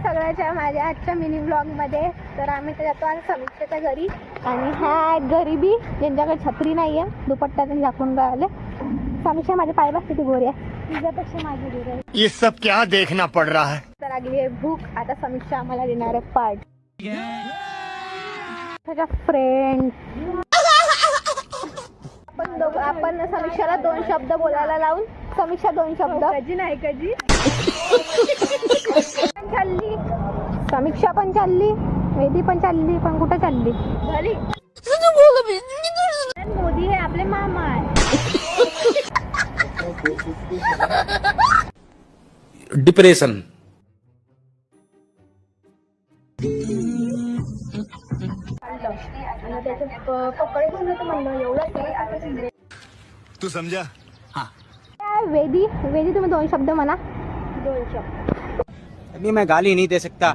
सगळ्याच्या माझ्या आजच्या मिनी ब्लॉग मध्ये. तर आम्ही तर जातो आज समीक्षाच्या घरी आणि ह्या गरिबी ज्यांच्याकडे छत्री नाहीये दुपट्टा त्यांनी झाकून राहिले. समीक्षा माझ्या पाय बसते ती गोरी आहे तिच्यापेक्षा माझी गोरी आहे. ये सब क्या देखना पड़ रहा है. तर लागली आहे भूक. आता समीक्षा आम्हाला देणार आहे पार्ट. त्याच्या फ्रेंड आपण समीक्षाला 2 शब्द बोलायला लावून समीक्षा 2 शब्द कधी नाही कधी चालली. समीक्षा पण चालली, वेदी पण चालली, पण कुठं चालली झाली. मोदी हे आपले मामा आहे. डिप्रेशन. पकडे म्हणलं एवढं. तू समझा. वेदी तुम्ही 2 शब्द म्हणा. 2 शब्द. अभी मैं गाली नहीं दे सकता.